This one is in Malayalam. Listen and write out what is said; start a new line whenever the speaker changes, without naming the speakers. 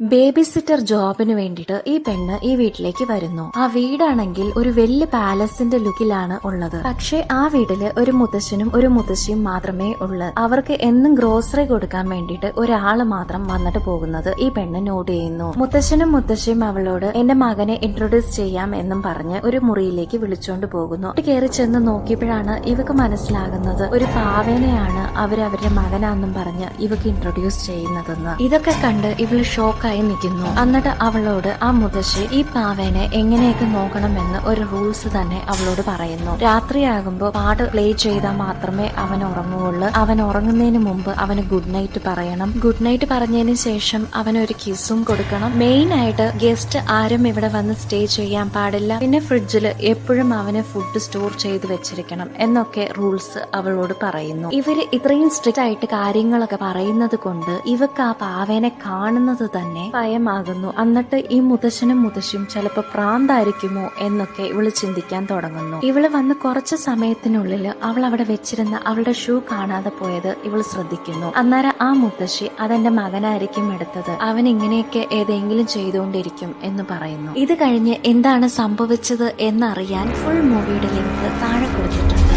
ബേബി സിറ്റർ ജോബിന് വേണ്ടിയിട്ട് ഈ പെണ്ണ് ഈ വീട്ടിലേക്ക് വരുന്നു. ആ വീടാണെങ്കിൽ ഒരു വലിയ പാലസിന്റെ ലുക്കിലാണ് ഉള്ളത്. പക്ഷെ ആ വീട്ടില് ഒരു മുത്തശ്ശനും ഒരു മുത്തശ്ശിയും മാത്രമേ ഉള്ളൂ. അവർക്ക് എന്നും ഗ്രോസറി കൊടുക്കാൻ വേണ്ടിയിട്ട് ഒരാള് മാത്രം വന്നിട്ട് പോകുന്നത് ഈ പെണ്ണ് നോട്ട് ചെയ്യുന്നു. മുത്തശ്ശനും മുത്തശ്ശിയും അവളോട് എന്റെ മകനെ ഇൻട്രൊഡ്യൂസ് ചെയ്യാം എന്നും പറഞ്ഞ് ഒരു മുറിയിലേക്ക് വിളിച്ചോണ്ട് പോകുന്നു. കയറി ചെന്ന് നോക്കിയപ്പോഴാണ് ഇവക്ക് മനസ്സിലാകുന്നത് ഒരു പാവേനെയാണ് അവരുടെ മകനാന്നും പറഞ്ഞ് ഇവക്ക് ഇൻട്രൊഡ്യൂസ് ചെയ്യുന്നതെന്ന്. ഇതൊക്കെ കണ്ട് ഇവള് ഷോക്ക് നിൽക്കുന്നു. എന്നിട്ട് അവളോട് ആ മുത്തശ്ശി ഈ പാവേനെ എങ്ങനെയൊക്കെ നോക്കണമെന്ന് ഒരു റൂൾസ് തന്നെ അവളോട് പറയുന്നു. രാത്രിയാകുമ്പോ പാട്ട് പ്ലേ ചെയ്താൽ മാത്രമേ അവൻ ഉറങ്ങുകയുള്ളൂ. അവൻ ഉറങ്ങുന്നതിന് മുമ്പ് അവന് ഗുഡ് നൈറ്റ് പറയണം. ഗുഡ് നൈറ്റ് പറഞ്ഞതിന് ശേഷം അവനൊരു കിസ്സും കൊടുക്കണം. മെയിൻ ആയിട്ട് ഗസ്റ്റ് ആരും ഇവിടെ വന്ന് സ്റ്റേ ചെയ്യാൻ പാടില്ല. പിന്നെ ഫ്രിഡ്ജിൽ എപ്പോഴും അവന് ഫുഡ് സ്റ്റോർ ചെയ്ത് വെച്ചിരിക്കണം എന്നൊക്കെ റൂൾസ് അവളോട് പറയുന്നു. ഇവര് ഇത്രയും സ്ട്രിക്റ്റ് ആയിട്ട് കാര്യങ്ങളൊക്കെ പറയുന്നത് കൊണ്ട് ഇവക്ക് ആ പാവേനെ കാണുന്നത് തന്നെ ഭയമാകുന്നു. എന്നിട്ട് ഈ മുത്തശ്ശനും മുത്തശ്ശിയും ചിലപ്പോ പ്രാന്തായിരിക്കുമോ എന്നൊക്കെ ഇവള് ചിന്തിക്കാൻ തുടങ്ങുന്നു. ഇവള് വന്ന് കുറച്ച് സമയത്തിനുള്ളിൽ അവൾ അവിടെ വെച്ചിരുന്ന അവളുടെ ഷൂ കാണാതെ പോയത് ഇവള് ശ്രദ്ധിക്കുന്നു. അന്നേരം ആ മുത്തശ്ശി അതെന്റെ മകനായിരിക്കും എടുത്തത്, അവൻ ഇങ്ങനെയൊക്കെ ഏതെങ്കിലും ചെയ്തുകൊണ്ടിരിക്കും എന്ന് പറയുന്നു. ഇത് കഴിഞ്ഞ് എന്താണ് സംഭവിച്ചത് എന്നറിയാൻ ഫുൾ മൂവിയുടെ ലിങ്ക് താഴെ കൊടുത്തിട്ടുണ്ട്.